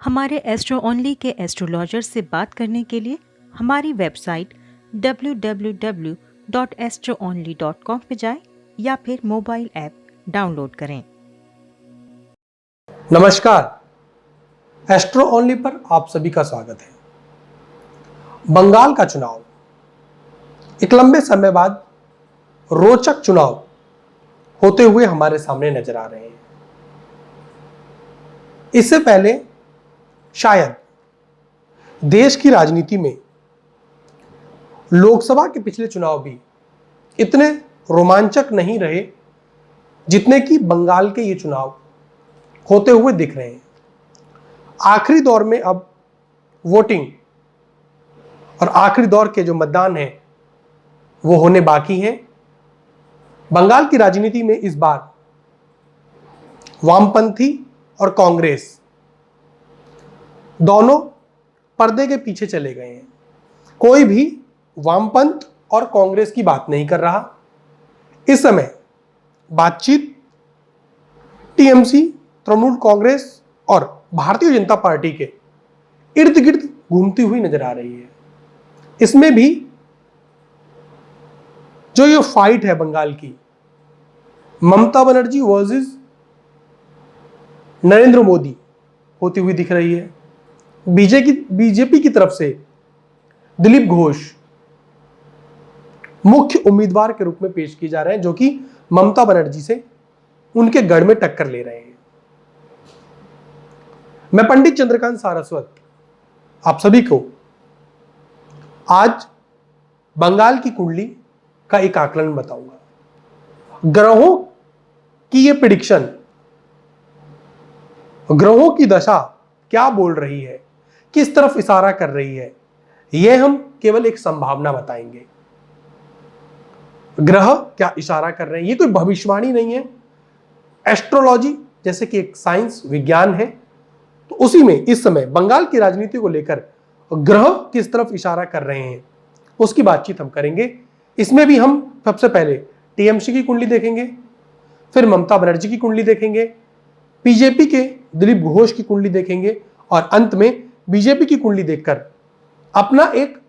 हमारे astro only के astrologer से बात करने के लिए हमारी वेबसाइट www.astroonly.com पे जाएं या फिर मोबाइल ऐप डाउनलोड करें। नमस्कार, एस्ट्रो ओनली पर आप सभी का स्वागत है। बंगाल का चुनाव एक लंबे समय बाद रोचक चुनाव होते हुए हमारे सामने नजर आ रहे हैं। इससे पहले शायद देश की राजनीति में लोकसभा के पिछले चुनाव भी इतने रोमांचक नहीं रहे जितने कि बंगाल के ये चुनाव होते हुए दिख रहे हैं। आखिरी दौर में अब वोटिंग और आखिरी दौर के जो मतदान है वो होने बाकी हैं। बंगाल की राजनीति में इस बार वामपंथी और कांग्रेस दोनों पर्दे के पीछे चले गए हैं। कोई भी वामपंथ और कांग्रेस की बात नहीं कर रहा। इस समय बातचीत टीएमसी, तृणमूल कांग्रेस और भारतीय जनता पार्टी के इर्द गिर्द घूमती हुई नजर आ रही है। इसमें भी जो ये फाइट है बंगाल की, ममता बनर्जी वर्सेस नरेंद्र मोदी होती हुई दिख रही है। बीजेपी की तरफ से दिलीप घोष मुख्य उम्मीदवार के रूप में पेश किए जा रहे हैं, जो कि ममता बनर्जी से उनके गढ़ में टक्कर ले रहे हैं। मैं पंडित चंद्रकांत सारस्वत आप सभी को आज बंगाल की कुंडली का एक आकलन बताऊंगा। ग्रहों की ये प्रेडिक्शन, ग्रहों की दशा क्या बोल रही है, किस तरफ इशारा कर रही है, यह हम केवल एक संभावना बताएंगे। ग्रह क्या इशारा कर रहे हैं, ये कोई भविष्यवाणी नहीं है। एस्ट्रोलॉजी जैसे कि एक साइंस विज्ञान है, तो उसी में इस समय बंगाल की राजनीति को लेकर ग्रह किस तरफ इशारा कर रहे हैं उसकी बातचीत हम करेंगे। इसमें भी हम सबसे पहले टीएमसी की कुंडली देखेंगे, फिर ममता बनर्जी की कुंडली देखेंगे, बीजेपी के दिलीप घोष की कुंडली देखेंगे और अंत में बीजेपी की कुंडली देखकर अपना एक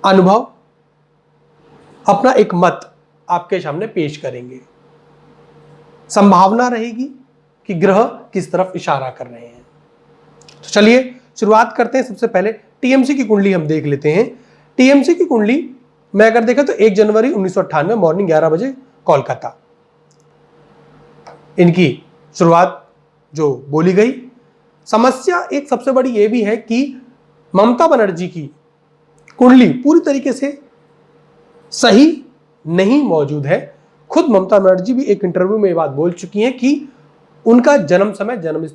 अनुभव, अपना एक मत आपके सामने पेश करेंगे। संभावना रहेगी कि ग्रह किस तरफ इशारा कर रहे हैं। तो चलिए शुरुआत करते हैं। सबसे पहले टीएमसी की कुंडली हम देख लेते हैं। टीएमसी की कुंडली में अगर देखें तो 1 जनवरी 1998 मॉर्निंग 11 बजे कोलकाता, इनकी शुरुआत जो बोली गई। समस्या एक सबसे बड़ी यह भी है कि ममता बनर्जी की कुंडली पूरी तरीके से सही नहीं मौजूद है। खुद ममता बनर्जी भी एक इंटरव्यू में ये बात बोल चुकी हैं कि उनका जन्म समय, जन्म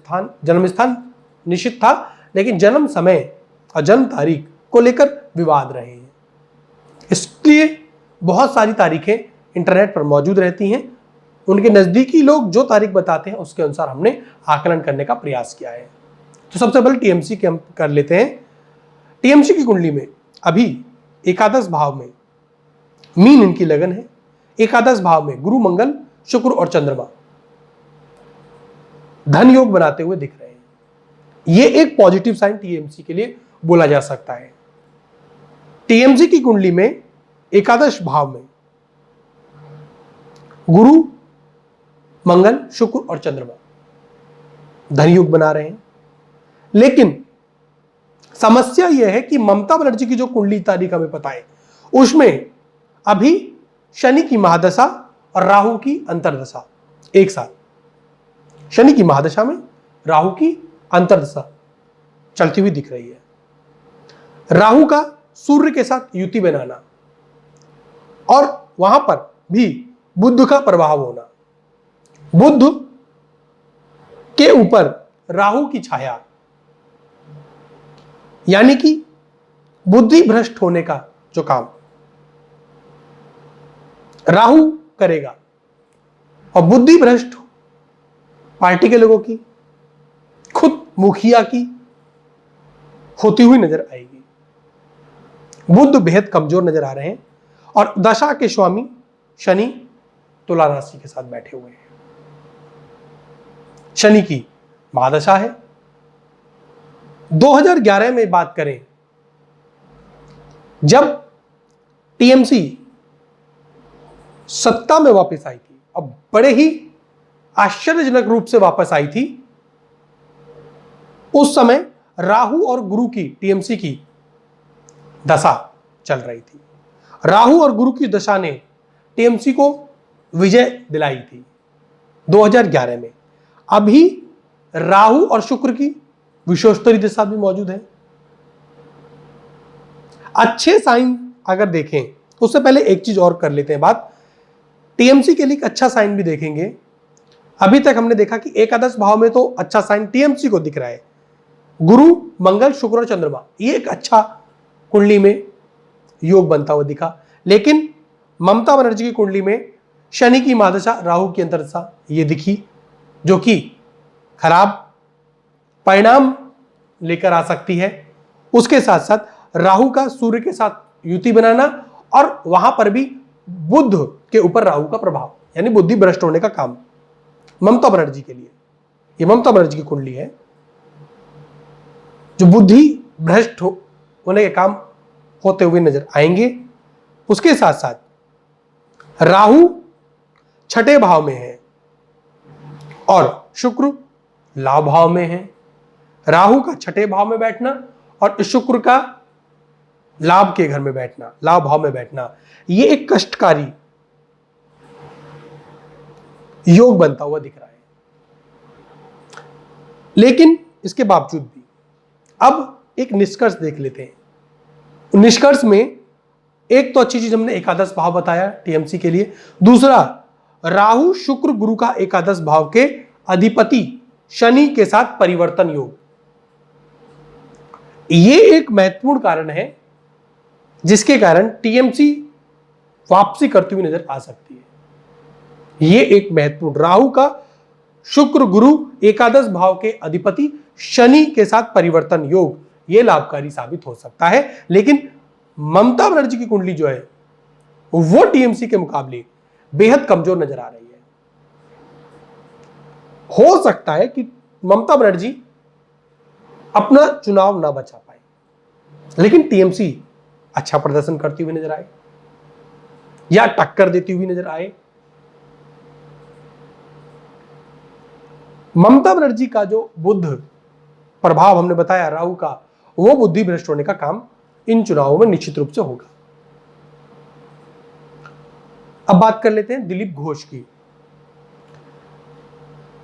स्थान निश्चित था, लेकिन जन्म समय और जन्म तारीख को लेकर विवाद रहे हैं। इसलिए बहुत सारी तारीखें इंटरनेट पर मौजूद रहती हैं। उनके नजदीकी लोग जो तारीख बताते हैं उसके अनुसार हमने आकलन करने का प्रयास किया है। तो सबसे पहले टीएमसी के हम कर लेते हैं। टीएमसी की कुंडली में अभी एकादश भाव में मीन इनकी लगन है। एकादश भाव में गुरु, मंगल, शुक्र और चंद्रमा धन योग बनाते हुए दिख रहे हैं। यह एक पॉजिटिव साइन टीएमसी के लिए बोला जा सकता है। टीएमसी की कुंडली में एकादश भाव में गुरु, मंगल, शुक्र और चंद्रमा धन योग बना रहे हैं। लेकिन समस्या यह है कि ममता बनर्जी की जो कुंडली तारीख हमें पता है उसमें अभी शनि की महादशा और राहु की अंतर्दशा एक साथ, शनि की महादशा में राहु की अंतर्दशा चलती हुई दिख रही है। राहु का सूर्य के साथ युति बनाना और वहां पर भी बुध का प्रभाव होना, बुध के ऊपर राहु की छाया, यानी कि बुद्धि भ्रष्ट होने का जो काम राहु करेगा और बुद्धि भ्रष्ट पार्टी के लोगों की, खुद मुखिया की होती हुई नजर आएगी। बुध बेहद कमजोर नजर आ रहे हैं और दशा के स्वामी शनि तुला राशि के साथ बैठे हुए हैं। शनि की महादशा है। 2011 में बात करें, जब टीएमसी सत्ता में वापस आई थी, अब बड़े ही आश्चर्यजनक रूप से वापस आई थी, उस समय राहु और गुरु की, टीएमसी की दशा चल रही थी। राहु और गुरु की दशा ने टीएमसी को विजय दिलाई थी 2011 में। अभी राहु और शुक्र की विषोत्तरी दशा भी मौजूद है। अच्छे साइन अगर देखें, उससे पहले एक चीज और कर लेते हैं बात, टीएमसी के लिए एक अच्छा साइन भी देखेंगे। अभी तक हमने देखा कि एकादश भाव में तो अच्छा साइन टीएमसी को दिख रहा है, गुरु, मंगल, शुक्र और चंद्रमा, ये एक अच्छा कुंडली में योग बनता हुआ दिखा। लेकिन ममता बनर्जी की कुंडली में शनि की महादशा, राहु की अंतर्दशा ये दिखी, जो कि खराब परिणाम लेकर आ सकती है। उसके साथ साथ राहु का सूर्य के साथ युति बनाना और वहां पर भी बुध के ऊपर राहु का प्रभाव, यानी बुद्धि भ्रष्ट होने का काम ममता बनर्जी के लिए। ये ममता बनर्जी की कुंडली है जो बुद्धि भ्रष्ट होने के काम होते हुए नजर आएंगे। उसके साथ साथ राहु छठे भाव में है और शुक्र लाभ भाव में है। राहु का छठे भाव में बैठना और शुक्र का लाभ के घर में बैठना, लाभ भाव में बैठना, ये एक कष्टकारी योग बनता हुआ दिख रहा है। लेकिन इसके बावजूद भी अब एक निष्कर्ष देख लेते हैं। निष्कर्ष में एक तो अच्छी चीज हमने एकादश भाव बताया टीएमसी के लिए, दूसरा राहु शुक्र गुरु का एकादश भाव के अधिपति शनि के साथ परिवर्तन योग, ये एक महत्वपूर्ण कारण है जिसके कारण टीएमसी वापसी करती हुई नजर आ सकती है। ये एक महत्वपूर्ण, राहु का शुक्र गुरु एकादश भाव के अधिपति शनि के साथ परिवर्तन योग, ये लाभकारी साबित हो सकता है। लेकिन ममता बनर्जी की कुंडली जो है वो टीएमसी के मुकाबले बेहद कमजोर नजर आ रही है। हो सकता है कि ममता बनर्जी अपना चुनाव ना बचा पाए, लेकिन टीएमसी अच्छा प्रदर्शन करती हुई नजर आए या टक्कर देती हुई नजर आए। ममता बनर्जी का जो बुध प्रभाव हमने बताया राहु का, वो बुद्धि भ्रष्ट होने का काम इन चुनावों में निश्चित रूप से होगा। अब बात कर लेते हैं दिलीप घोष की।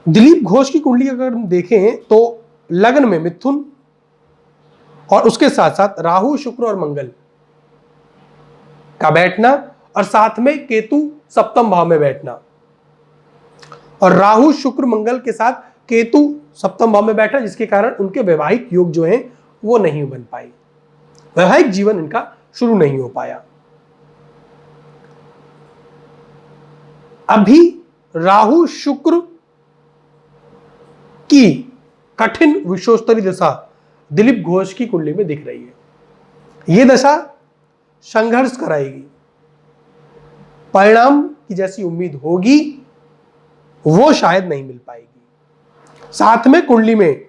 दिलीप घोष की कुंडली अगर हम देखें तो लग्न में मिथुन और उसके साथ साथ राहु शुक्र और मंगल का बैठना और साथ में केतु सप्तम भाव में बैठना, और राहु शुक्र मंगल के साथ केतु सप्तम भाव में बैठना, जिसके कारण उनके वैवाहिक योग जो हैं वो नहीं बन पाए, वैवाहिक जीवन इनका शुरू नहीं हो पाया। अभी राहु शुक्र की कठिन विषोत्तरी दशा दिलीप घोष की कुंडली में दिख रही है। यह दशा संघर्ष कराएगी, परिणाम की जैसी उम्मीद होगी वो शायद नहीं मिल पाएगी। साथ में कुंडली में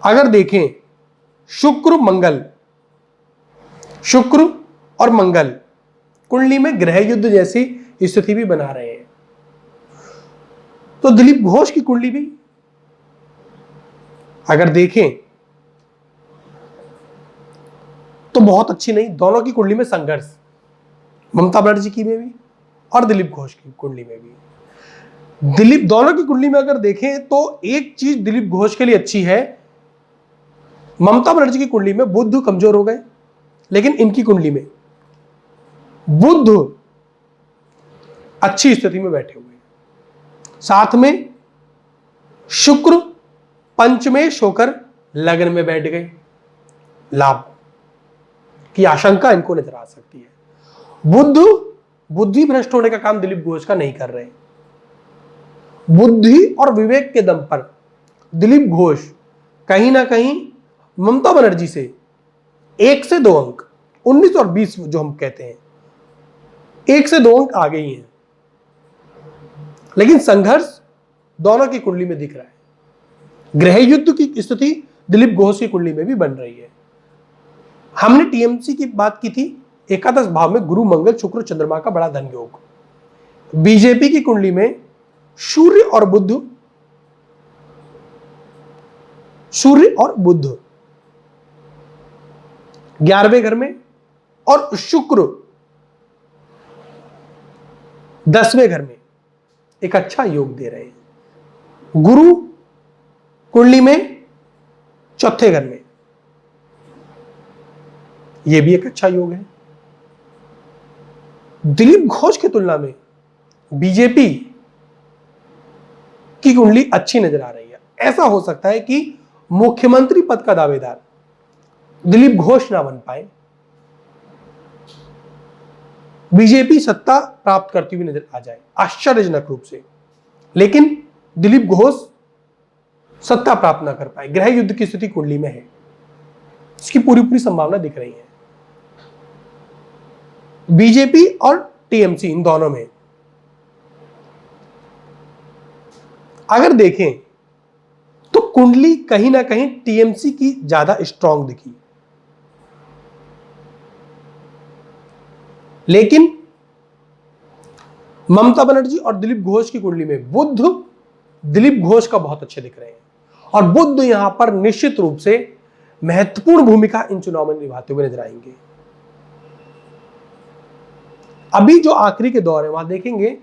अगर देखें शुक्र और मंगल कुंडली में ग्रह युद्ध जैसी स्थिति भी बना रहे हैं, तो दिलीप घोष की कुंडली भी अगर देखें तो बहुत अच्छी नहीं। दोनों की कुंडली में संघर्ष, ममता बनर्जी की में भी और दिलीप घोष की कुंडली में भी। दोनों की कुंडली में अगर देखें तो एक चीज दिलीप घोष के लिए अच्छी है, ममता बनर्जी की कुंडली में बुध कमजोर हो गए, लेकिन इनकी कुंडली में बुध अच्छी स्थिति में बैठे हुए हैं। साथ में शुक्र पंचमेश होकर लग्न में बैठ गए, लाभ की आशंका इनको नजर आ सकती है। बुद्धि भ्रष्ट होने का काम दिलीप घोष का नहीं कर रहे। बुद्धि और विवेक के दम पर दिलीप घोष कहीं ना कहीं ममता बनर्जी से 1 से 2 अंक, 19 और 20 जो हम कहते हैं, 1 से 2 अंक आगे ही हैं। लेकिन संघर्ष दोनों की कुंडली में दिख रहा है। ग्रह युद्ध की स्थिति दिलीप घोष की कुंडली में भी बन रही है। हमने टीएमसी की बात की थी, एकादश भाव में गुरु मंगल शुक्र चंद्रमा का बड़ा धन योग। बीजेपी की कुंडली में सूर्य और बुध 11वें घर में और शुक्र 10वें घर में एक अच्छा योग दे रहे हैं। गुरु कुंडली में चौथे घर में, यह भी एक अच्छा योग है। दिलीप घोष की तुलना में बीजेपी की कुंडली अच्छी नजर आ रही है। ऐसा हो सकता है कि मुख्यमंत्री पद का दावेदार दिलीप घोष ना बन पाए, बीजेपी सत्ता प्राप्त करती हुई नजर आ जाए आश्चर्यजनक रूप से, लेकिन दिलीप घोष सत्ता प्राप्त ना कर पाए। गृह युद्ध की स्थिति कुंडली में है, इसकी पूरी संभावना दिख रही है। बीजेपी और टीएमसी इन दोनों में अगर देखें तो कुंडली कहीं ना कहीं टीएमसी की ज्यादा स्ट्रांग दिखी, लेकिन ममता बनर्जी और दिलीप घोष की कुंडली में बुध दिलीप घोष का बहुत अच्छे दिख रहे हैं, और बुध यहां पर निश्चित रूप से महत्वपूर्ण भूमिका इन चुनाव में निभाते हुए नजर आएंगे। अभी जो आखिरी के दौर है वहां देखेंगे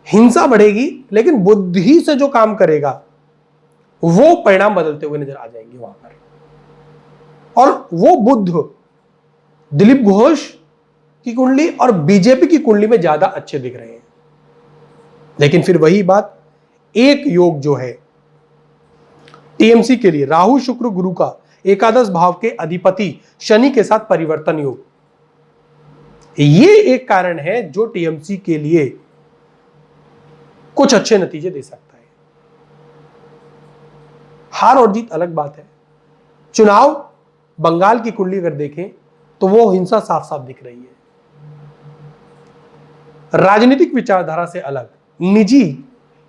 हिंसा बढ़ेगी, लेकिन बुद्धि से जो काम करेगा वो परिणाम बदलते हुए नजर आ जाएंगे वहां पर, और वो बुध दिलीप घोष की कुंडली और बीजेपी की कुंडली में ज्यादा अच्छे दिख रहे हैं। लेकिन फिर वही बात, एक योग जो है टीएमसी के लिए राहु शुक्र गुरु का एकादश भाव के अधिपति शनि के साथ परिवर्तन योग, ये एक कारण है जो टीएमसी के लिए कुछ अच्छे नतीजे दे सकता है। हार और जीत अलग बात है। चुनाव बंगाल की कुंडली अगर देखें तो वो हिंसा साफ साफ दिख रही है। राजनीतिक विचारधारा से अलग निजी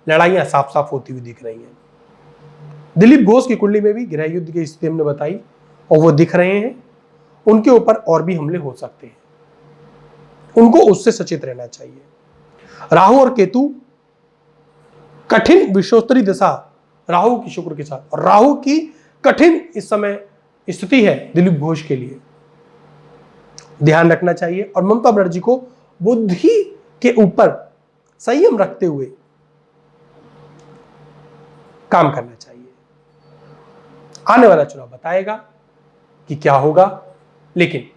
लड़ाइयां साफ साफ होती हुई दिख रही हैं। दिलीप घोष की कुंडली में भी गृह युद्ध की स्थिति हमने बताई और वो दिख रहे हैं। उनके ऊपर और भी हमले हो सकते हैं, उनको उससे सचेत रहना चाहिए। राहु और केतु कठिन विषोत्तरी दशा राहु की शुक्र के साथ, और राहु की कठिन इस समय स्थिति है दिलीप घोष के लिए, ध्यान रखना चाहिए। और ममता बनर्जी को बुद्धि के ऊपर संयम रखते हुए काम करना चाहिए। आने वाला चुनाव बताएगा कि क्या होगा, लेकिन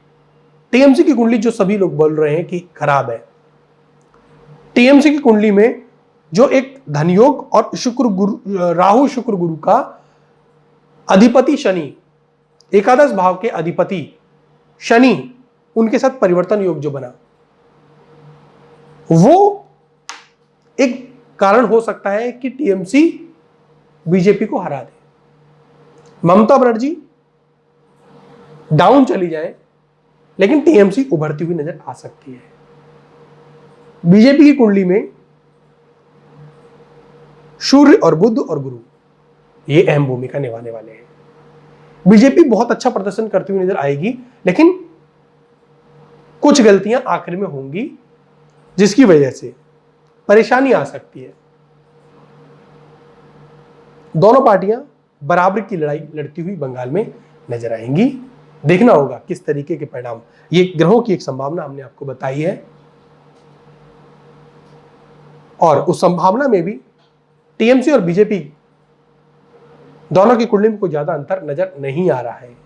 टीएमसी की कुंडली जो सभी लोग बोल रहे हैं कि खराब है, टीएमसी की कुंडली में जो एक धनयोग और राहु शुक्र गुरु का अधिपति शनि, एकादश भाव के अधिपति शनि, उनके साथ परिवर्तन योग जो बना, वो एक कारण हो सकता है कि टीएमसी बीजेपी को हरा दे। ममता बनर्जी डाउन चली जाए, लेकिन टीएमसी उभरती हुई नजर आ सकती है। बीजेपी की कुंडली में सूर्य और बुध और गुरु ये अहम भूमिका निभाने वाले हैं। बीजेपी बहुत अच्छा प्रदर्शन करती हुई नजर आएगी, लेकिन कुछ गलतियां आखिर में होंगी जिसकी वजह से परेशानी आ सकती है। दोनों पार्टियां बराबर की लड़ाई लड़ती हुई बंगाल में नजर आएंगी। देखना होगा किस तरीके के परिणाम। ये ग्रहों की एक संभावना हमने आपको बताई है, और उस संभावना में भी टीएमसी और बीजेपी दोनों की कुंडली में कोई ज्यादा अंतर नजर नहीं आ रहा है।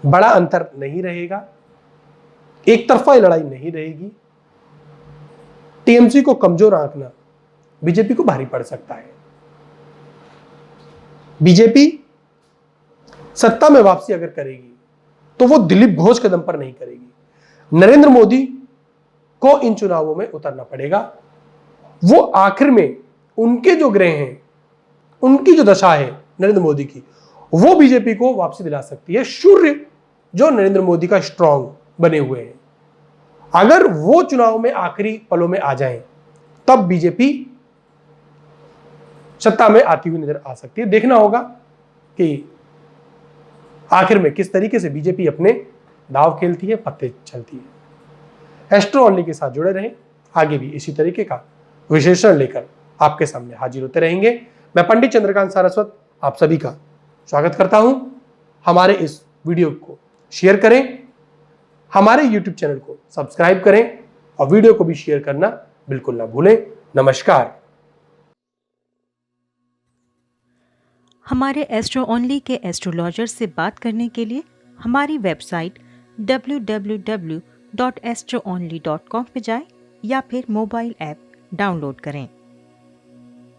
बड़ा अंतर नहीं रहेगा, एक तरफा लड़ाई नहीं रहेगी। टीएमसी को कमजोर आंकना बीजेपी को भारी पड़ सकता है। बीजेपी सत्ता में वापसी अगर करेगी तो वो दिलीप घोष के दम पर नहीं करेगी। नरेंद्र मोदी को इन चुनावों में उतरना पड़ेगा। वो आखिर में उनके जो ग्रह हैं, उनकी जो दशा है नरेंद्र मोदी की, वो बीजेपी को वापसी दिला सकती है। सूर्य जो नरेंद्र मोदी का स्ट्रांग बने हुए हैं, अगर वो चुनाव में आखिरी पलों में आ जाएं, तब बीजेपी सत्ता में आती हुई नजर आ सकती है। देखना होगा कि आखिर में किस तरीके से बीजेपी अपने दाव खेलती है, पत्ते चलती है। एस्ट्रो ओनली के साथ जुड़े रहें, आगे भी इसी तरीके का विश्लेषण लेकर आपके सामने हाजिर होते रहेंगे। मैं पंडित चंद्रकांत सारस्वत आप सभी का स्वागत करता हूं। हमारे इस वीडियो को शेयर करें, हमारे YouTube चैनल को सब्सक्राइब करें और वीडियो को भी शेयर करना बिल्कुल ना भूलें। नमस्कार। हमारे एस्ट्रो ओनली के एस्ट्रोलॉजर से बात करने के लिए हमारी वेबसाइट www.astroonly.com पे जाएं या फिर मोबाइल ऐप डाउनलोड करें।